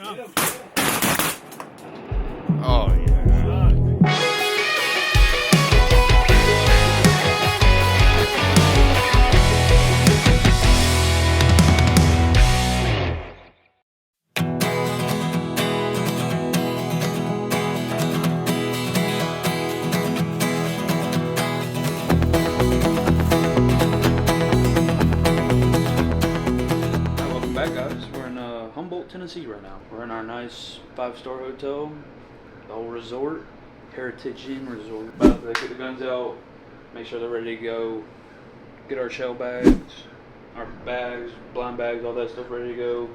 Oh, yeah. Welcome back, guys. We're in Humboldt, Tennessee right now. We're in our nice 5-star hotel, the whole resort, Heritage Inn Resort. About to get the guns out, make sure they're ready to go, get our shell bags, our bags, blind bags, all that stuff ready to go,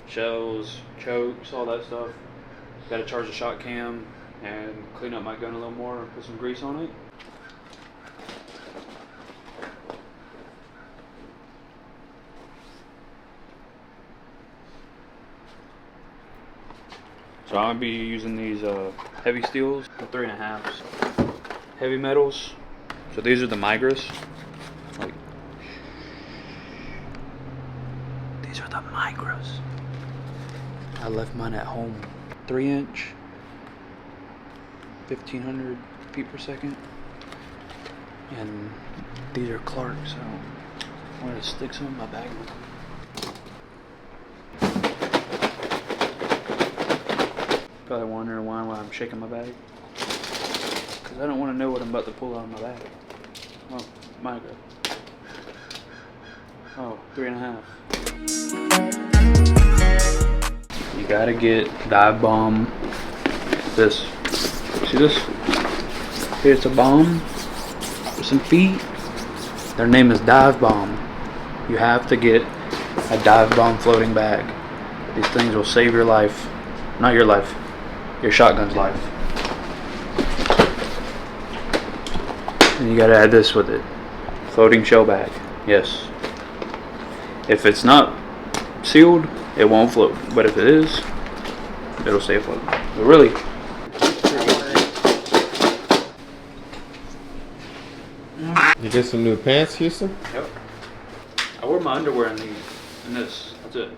shells, chokes, all that stuff. Got to charge the shot cam and clean up my gun a little more, put some grease on it. So I'm going to be using these heavy steels, the 3.5s, heavy metals. So these are the Migras. Like, these are the Migras. I left mine at home. 3-inch, 1500 feet per second. And these are Clark's, so I wanted to stick some in my bag. Probably wondering why I'm shaking my bag. Because I don't want to know what I'm about to pull out of my bag. Oh, my God. Oh, 3.5. You gotta get Divebomb. This. See this? Here's a bomb with some feet. Their name is Divebomb. You have to get a Divebomb floating bag. These things will save your life. Not your life. Your shotgun's life. And you gotta add this with it. Floating shell bag. Yes. If it's not sealed, it won't float. But if it is, it'll stay afloat. But really, you get some new pants, Houston? yep. I wore my underwear in these, in this. That's it.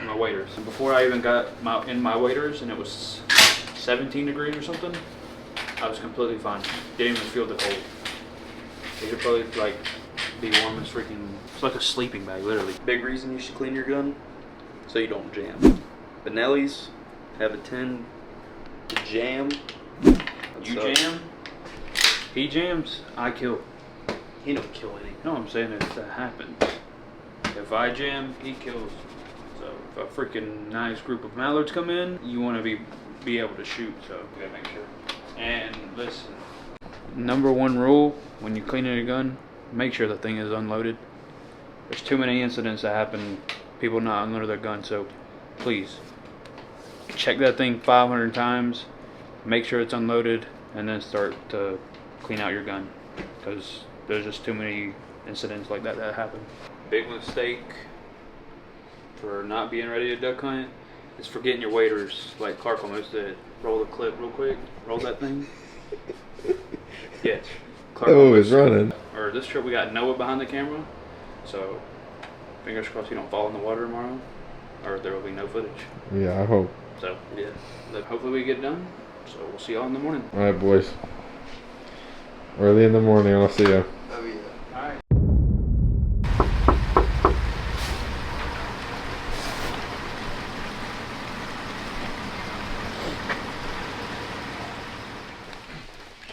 My waders. And before I even got in my waders and it was 17 degrees or something, I was completely fine. Didn't even feel the cold. It could probably like be warm as freaking. It's like a sleeping bag, literally. Big reason you should clean your gun so you don't jam. Benelli's have a 10 to jam. You jam. He jams. I kill. He don't kill any. No, I'm saying it that happens. If I jam, he kills. So if a freaking nice group of Mallards come in, you want to be able to shoot. So you gotta make sure. And listen, number one rule when you're cleaning your gun, make sure the thing is unloaded. There's too many incidents that happen, people not unloading their gun. So please check that thing 500 times, make sure it's unloaded, and then start to clean out your gun, because there's just too many incidents like that happen. Big mistake for not being ready to duck hunt is forgetting your waders, like Clark almost did. Roll the clip real quick. Roll that thing. Yeah. Clark it's running. Or this trip we got Noah behind the camera, so fingers crossed you don't fall in the water tomorrow, or there will be no footage. Yeah, I hope. So yeah, hopefully we get done. So we'll see y'all in the morning. All right, boys. Early in the morning, I'll see you. Oh yeah. All right.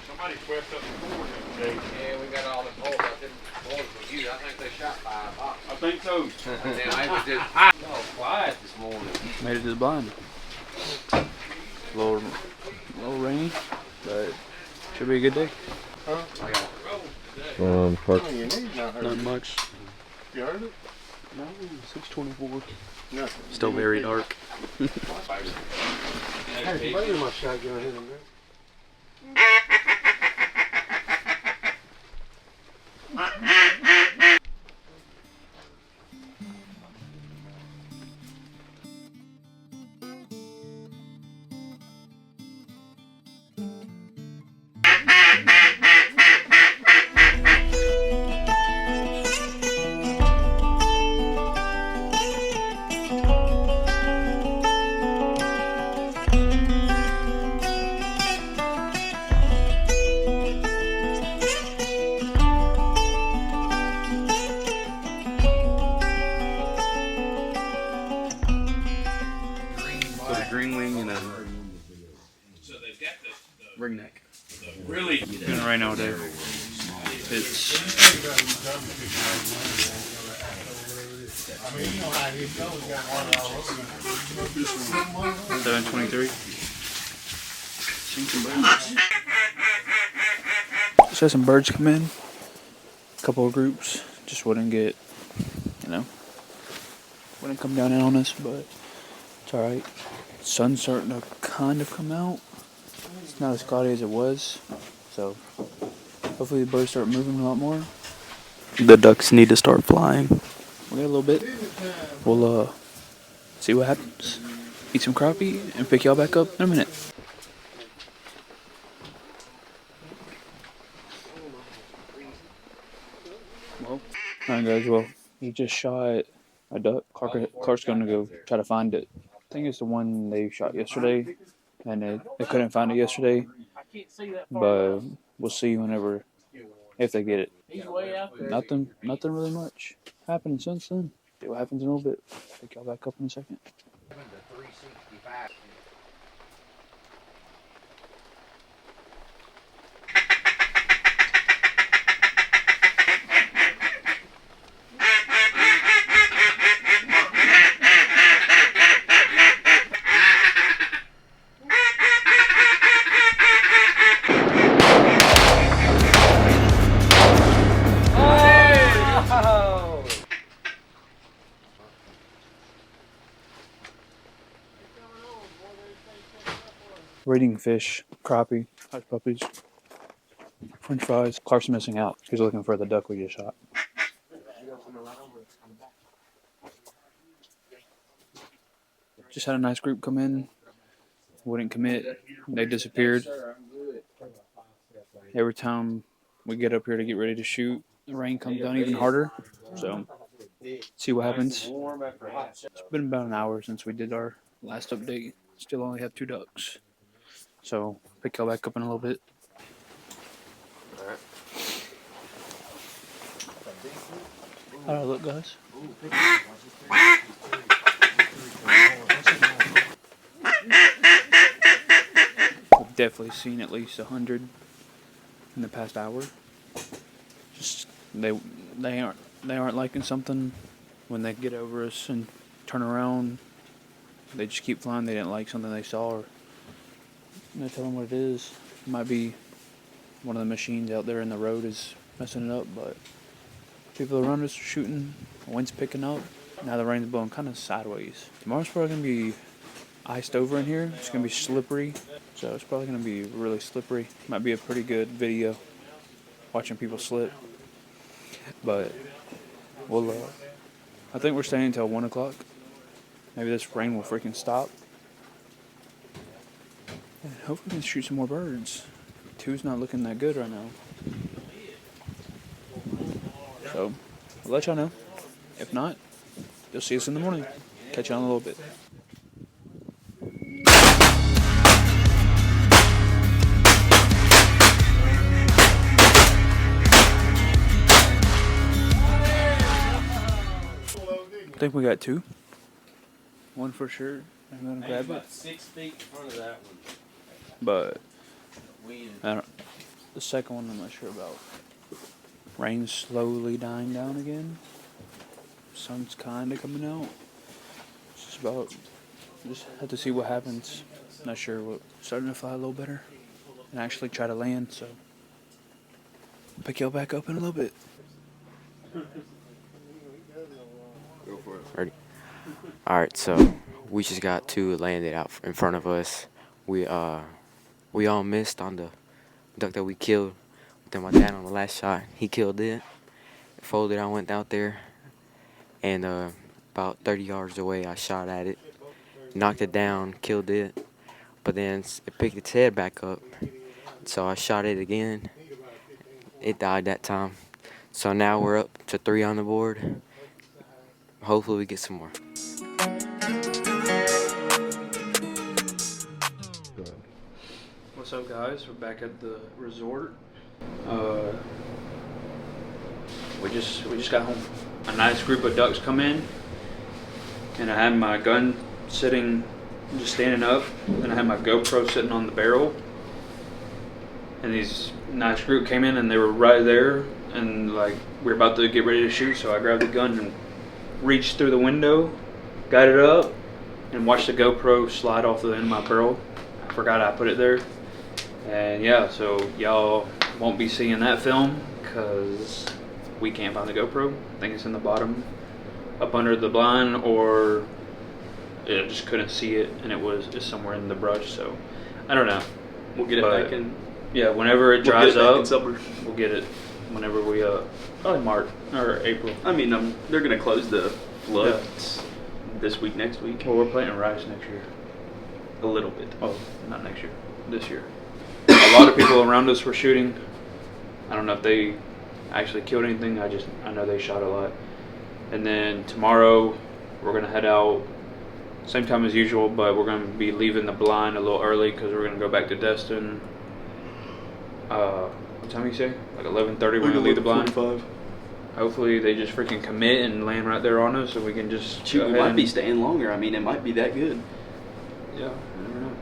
Somebody swept up the floor the other day. Yeah, we got all the holes. I didn't boys with you. I think they shot 5 boxes. I think so. And then I was just y'all quiet this morning. Made it to the blind. A little rainy, but should be a good day. Park. Not much. You heard it? No, 6:24. Nothing. Still very dark. Hey, somebody my shotgun hit him, Ringneck. Really? It's gonna rain all day. It's 7:23. Seen some birds. Just had some birds come in. A couple of groups. Just wouldn't get, wouldn't come down in on us, but it's alright. Sun's starting to kind of come out. It's not as cloudy as it was, so hopefully the birds start moving a lot more. The ducks need to start flying. We got a little bit. We'll see what happens. Eat some crappie and pick y'all back up in a minute. Well, alright guys, well, he just shot a duck. Clark's gonna go try to find it. I think it's the one they shot yesterday, and they couldn't find it yesterday, but we'll see whenever, if they get it. Nothing really much happening since then. See what happens in a little bit. Pick y'all back up in a second. We're eating fish, crappie, hush puppies, french fries. Clark's missing out. He's looking for the duck we just shot. Just had a nice group come in. Wouldn't commit. They disappeared. Every time we get up here to get ready to shoot, the rain comes down even harder. So, see what happens. It's been about an hour since we did our last update. Still only have 2 ducks. So, pick y'all back up in a little bit. How do I look, guys? We've definitely seen at least 100 in the past hour. Just they aren't liking something when they get over us and turn around. They just keep flying. They didn't like something they saw, or tell them what it is. It might be one of the machines out there in the road is messing it up, but people around us are shooting. The wind's picking up. Now the rain's blowing kind of sideways. Tomorrow's probably going to be iced over in here. It's going to be slippery, so it's probably going to be really slippery. Might be a pretty good video watching people slip, but we'll I think we're staying until 1 o'clock. Maybe this rain will freaking stop. And hopefully we can shoot some more birds. 2's not looking that good right now. So, I'll let y'all know. If not, you'll see us in the morning. Catch y'all in a little bit. I think we got 2. 1 for sure. I'm gonna grab it. 6 feet in front of that one. But the second one I'm not sure about. Rain's slowly dying down again. Sun's kinda coming out. Just have to see what happens. Not sure what. Starting to fly a little better and actually try to land. So I'll pick y'all back up in a little bit. Go for it. Ready? Alright, so we just got 2 landed out in front of us. We all missed on the duck that we killed. Then my dad on the last shot, he killed it. Folded, I went out there, and about 30 yards away, I shot at it, knocked it down, killed it. But then it picked its head back up, so I shot it again. It died that time. So now we're up to 3 on the board. Hopefully we get some more. What's up, guys? We're back at the resort. We just got home. A nice group of ducks come in, and I had my gun sitting, just standing up, and I had my GoPro sitting on the barrel. and these nice group came in and they were right there, and like we were about to get ready to shoot, so I grabbed the gun and reached through the window, got it up, and watched the GoPro slide off the end of my barrel. I forgot I put it there. And yeah, so y'all won't be seeing that film because we can't find the GoPro. I think it's in the bottom up under the blind, or I just couldn't see it, and it's somewhere in the brush, so I don't know. We'll get it back in. Yeah, whenever it dries up, in summer. we'll get it. Whenever we probably March or April. I mean, they're gonna close the floods this week, next week. Well, we're planting rice next year. A little bit. Oh, not next year. This year. A lot of people around us were shooting. I don't know if they actually killed anything. I know they shot a lot. And then tomorrow we're gonna head out same time as usual, but we're gonna be leaving the blind a little early because we're gonna go back to Destin. What time you say? Like 11:30. We're gonna leave the blind. 45. Hopefully they just freaking commit and land right there on us, so we can just. Shoot, we might be staying longer. I mean, it might be that good. Yeah, I never know.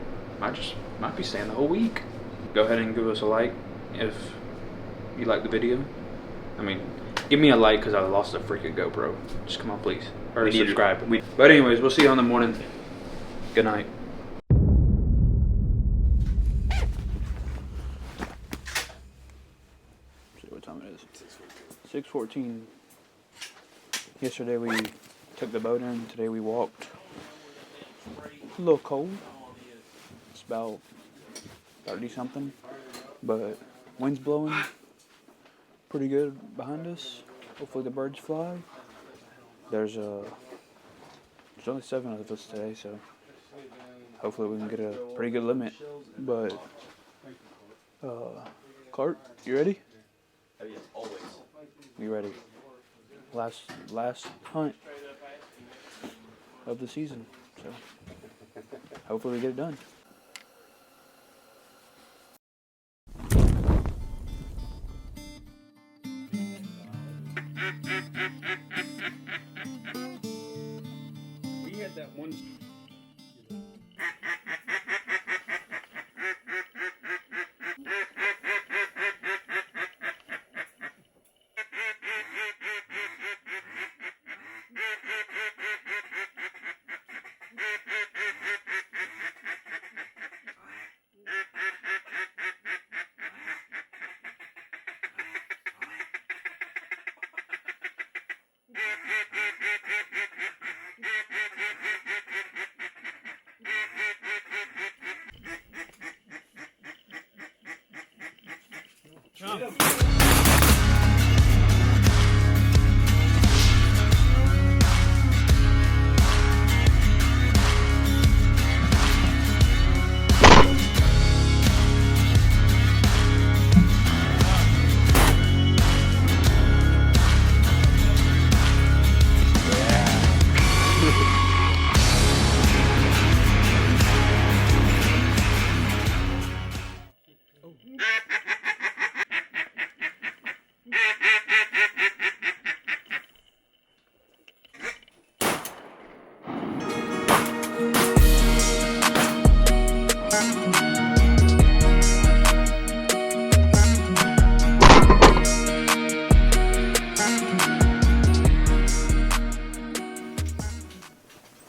Might be staying the whole week. Go ahead and give us a like if you like the video. I mean, give me a like because I lost a freaking GoPro. Just come on, please. Or subscribe. But anyways, we'll see you in the morning. Good night. See what time it is. 6:14. Yesterday we took the boat in. Today we walked. A little cold. It's about 30 something, but wind's blowing pretty good behind us. Hopefully the birds fly. There's only 7 of us today, so hopefully we can get a pretty good limit. But Clark, you ready? Yes, always. You ready? Last hunt of the season, so hopefully we get it done. We had that one.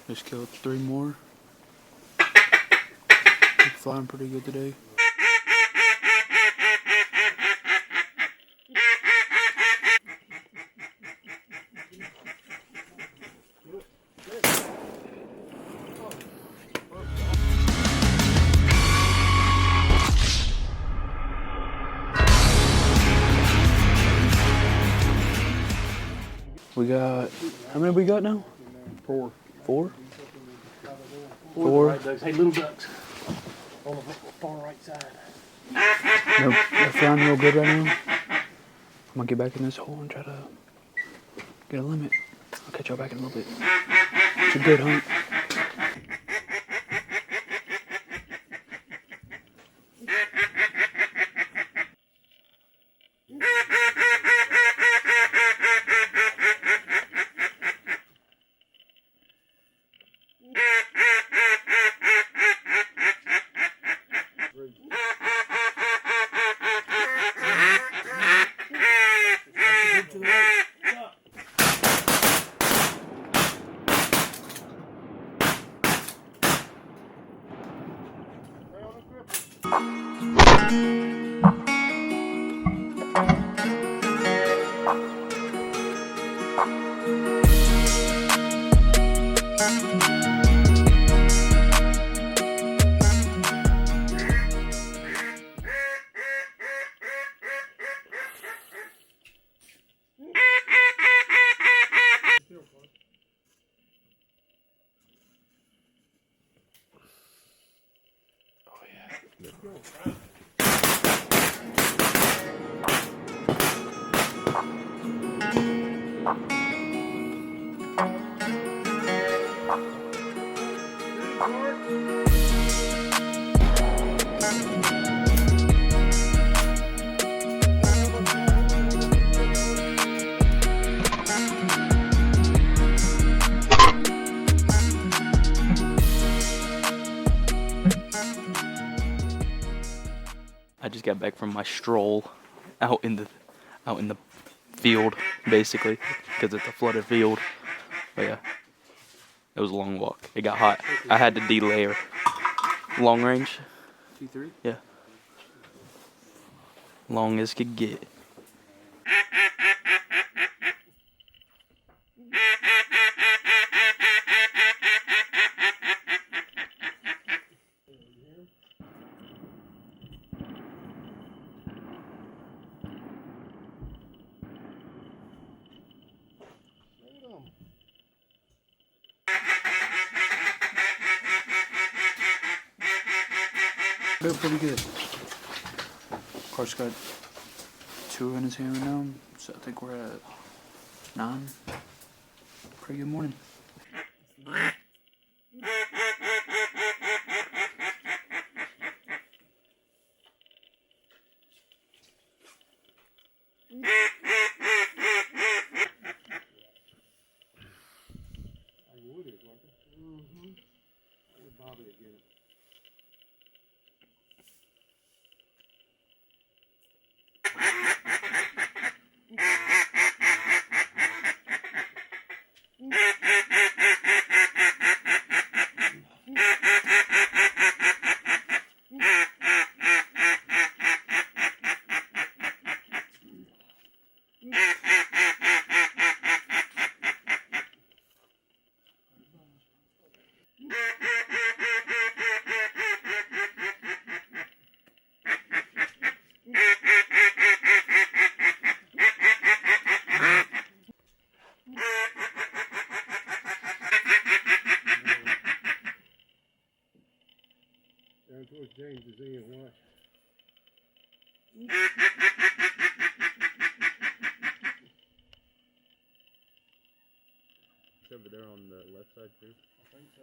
Just killed 3 more. Flying pretty good today. We got, how many we got now? 4. 4? Four. 4. Right ducks. Hey, little ducks. On the far right side. They're flying real good right now. I'm gonna get back in this hole and try to get a limit. I'll catch y'all back in a little bit. It's a good hunt. I just got back from my stroll out in the field, basically, because it's a flooded field. But yeah, it was a long walk. It got hot. I had to delayer. Long range. T3? Yeah. Long as could get. Doing pretty good. Car's got 2 in his hand right now, so I think we're at 9. Pretty good morning. James is in what? It's over there on the left side too. I think so,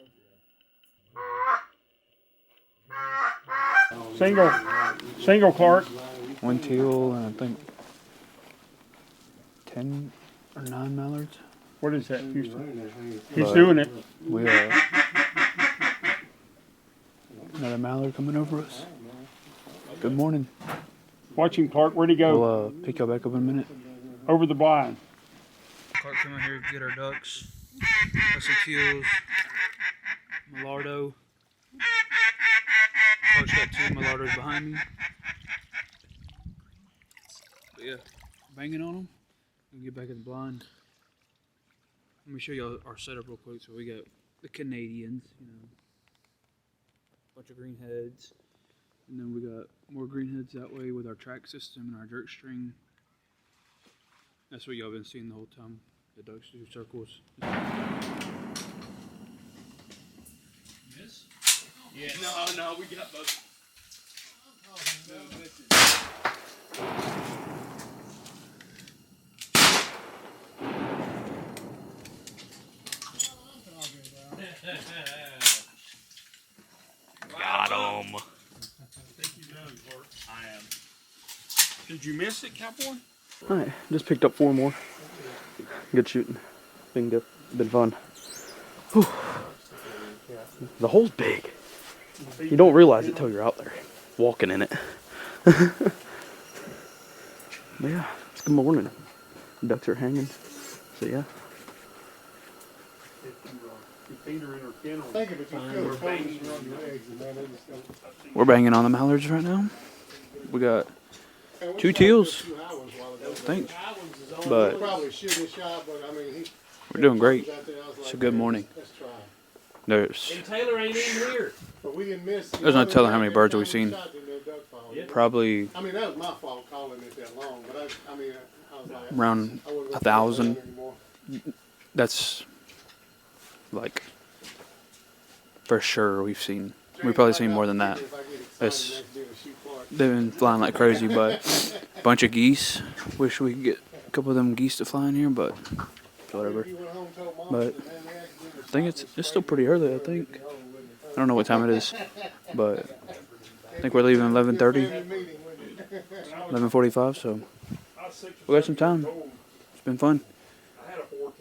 yeah. Single Clark. 1 teal and I think 10 or 9 mallards. What is that, Houston? He's doing it. We another mallard coming over us. Good morning. Watch him, Clark. Where'd he go? We'll pick y'all back up in a minute. Over the blind. Clark come out here to get our ducks. Got some teals. Mallardo. Clark's got 2 Mallardos behind me. But yeah, banging on them. We'll get back in the blind. Let me show y'all our setup real quick. So we got the Canadians, you know, bunch of green heads, and then we got more green heads that way with our track system and our jerk string. That's what y'all been seeing the whole time. The ducks do circles. Miss? Yeah. No, we got both. Got 'em. I think you know, Clark. I am. Did you miss it, Cowboy? Alright, just picked up 4 more. Good shooting. Been good. Been fun. Whew. The hole's big. You don't realize it till you're out there walking in it. But yeah, it's good morning. Ducks are hanging. So yeah. We're banging on the mallards right now. We got 2 teals, I think, but we're doing great. It's a good morning. There's And Taylor ain't in here. But we didn't miss. There's no telling how many birds we've seen. Probably I mean, that was my fault calling it that long, but I mean, I was like, around 1,000. That's like for sure we've probably seen more than that. They've been flying like crazy, but a bunch of geese. Wish we could get a couple of them geese to fly in here, but whatever. But I think it's still pretty early. I think I don't know what time it is, but I think we're leaving 11:30, 11:45. So we got some time. It's been fun.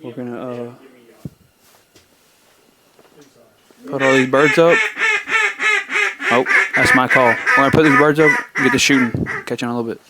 We're gonna put all these birds up. Oh, that's my call. We're gonna put these birds up and get to shooting. Catch you in a little bit.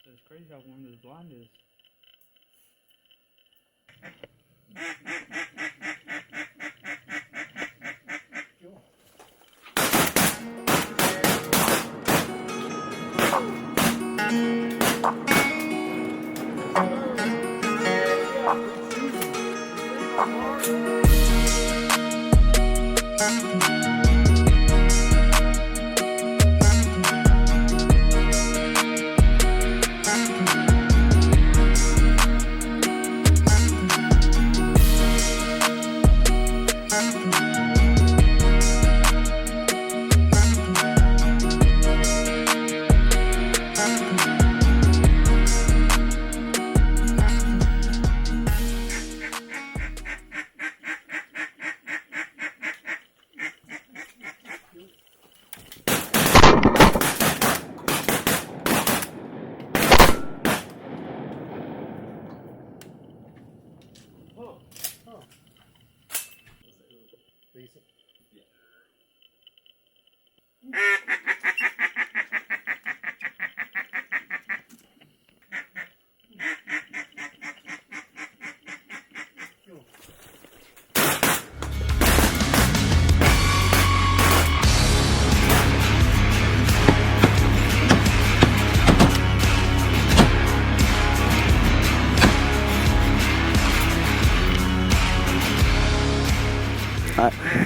It's crazy how warm this blind is.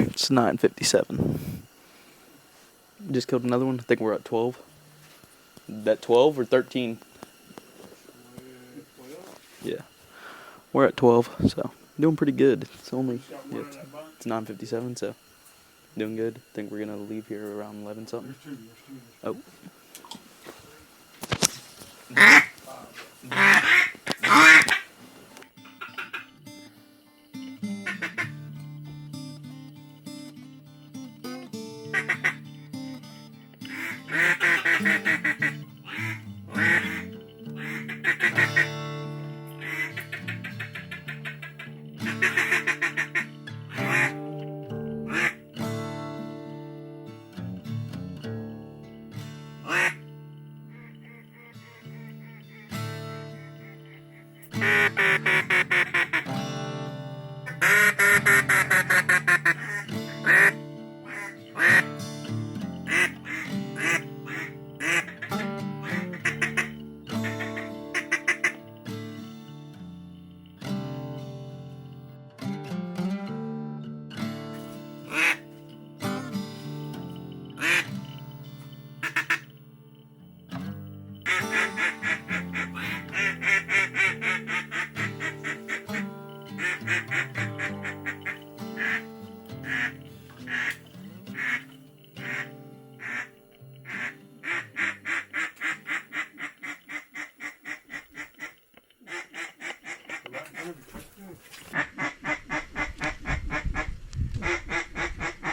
It's 9:57. Just killed another one. I think we're at 12. That 12 or 13? Yeah. We're at 12, so doing pretty good. It's only it's 9:57, so doing good. Think we're gonna leave here around 11 something. Oh.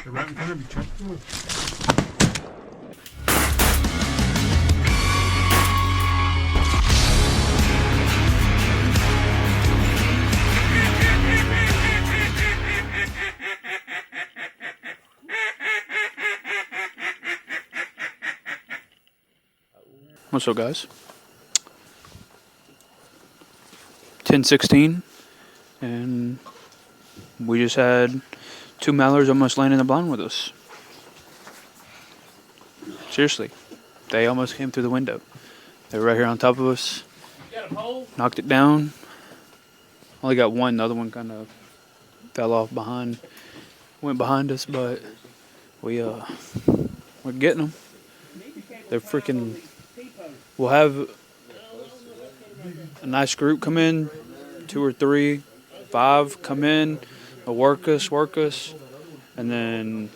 They're right in front of you, Chuck. What's up, guys? 10:16, and we just had 2 mallards almost land in the blind with us. Seriously, they almost came through the window. They were right here on top of us. Knocked it down. Only got one. The other one kind of fell off behind. Went behind us, but we're getting them. They're freaking. We'll have a nice group come in, 2 or 3, 5 come in, they'll work us, and then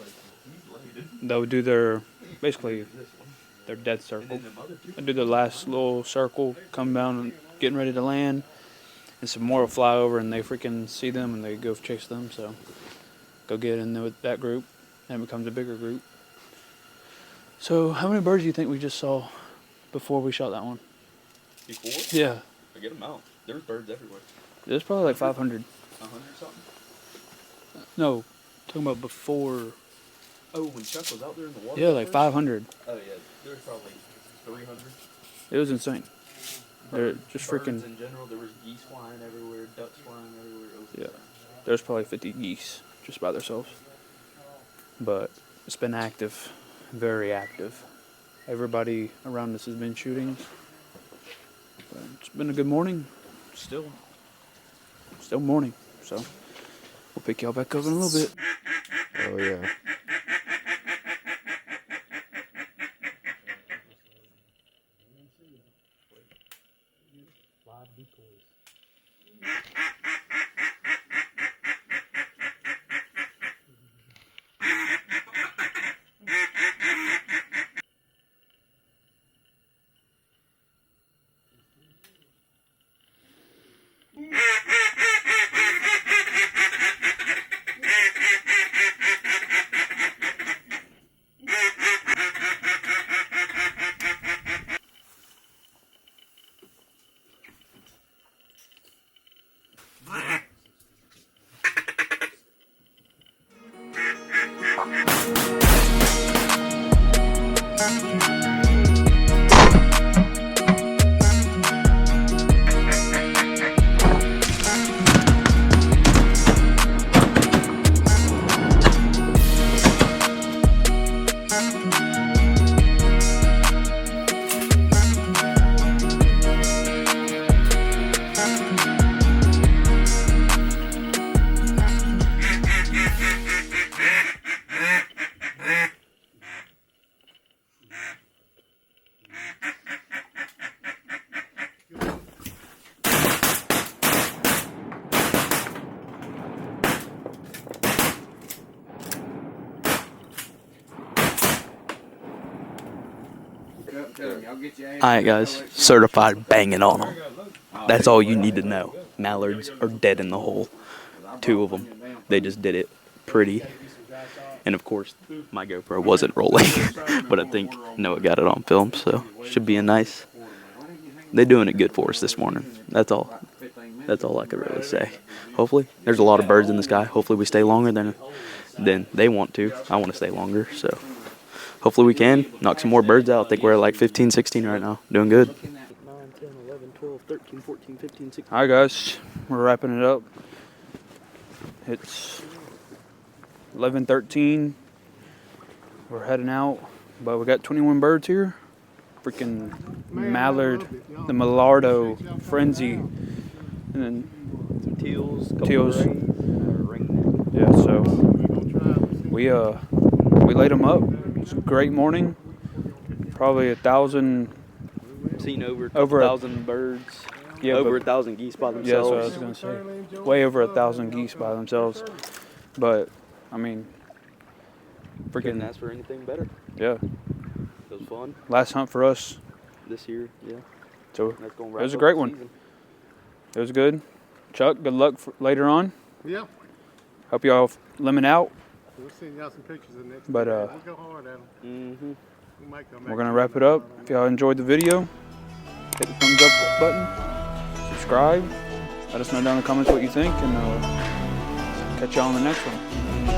they'll do their death circle. They'll do their last little circle, come down and getting ready to land, and some more will fly over and they freaking see them and they go chase them. So go get in there with that group, and it becomes a bigger group. So how many birds do you think we just saw before we shot that one? Before? Yeah. I get them out. There's birds everywhere. There's probably like 500. 100 something? No, talking about before. Oh, when Chuck was out there in the water? Yeah, like 500. Oh, yeah. There's probably 300. It was insane. They're just Birds freaking. in general, there was geese flying everywhere, ducks flying everywhere. It was Yeah. insane. There's probably 50 geese just by themselves. But it's been active. Very active. Everybody around us has been shooting. But it's been a good morning. Still morning. So we'll pick y'all back up in a little bit. Oh yeah. Alright guys, certified banging on them. That's all you need to know. Mallards are dead in the hole. 2 of them. They just did it pretty. And of course, my GoPro wasn't rolling. But I think Noah got it on film, so should be a nice. They're doing it good for us this morning. That's all. That's all I could really say. Hopefully, there's a lot of birds in the sky. Hopefully we stay longer than they want to. I want to stay longer, so hopefully we can knock some more birds out. I think we're at like 15, 16 right now. Doing good. 9, 10, 11, 12, 13, 14, 15, 16. All right, guys. We're wrapping it up. It's 11:13. We're heading out, but we got 21 birds here. Freaking mallard, the Mallardo, frenzy, and then Some teals. Yeah, so we laid them up. It's a great morning. Probably 1,000. Seen over Over 1,000 birds. Yeah, over but- 1,000 geese by Yeah, that's themselves. what I was gonna say. Way over 1,000 geese by themselves. But I mean, Couldn't freaking ask for anything better. yeah. It was fun Last hunt for us. this year. Yeah. So That's gonna it wrap was a up great the one. season. It was good. Chuck, good luck for later on. Yeah. Hope y'all lemon out. We'll send y'all some pictures of next But, time. uh, We'll go hard at them. Mm-hmm. We might come back We're gonna wrap it up. If y'all enjoyed the video, hit the thumbs up button, subscribe, let us know down in the comments what you think, and catch y'all on the next one.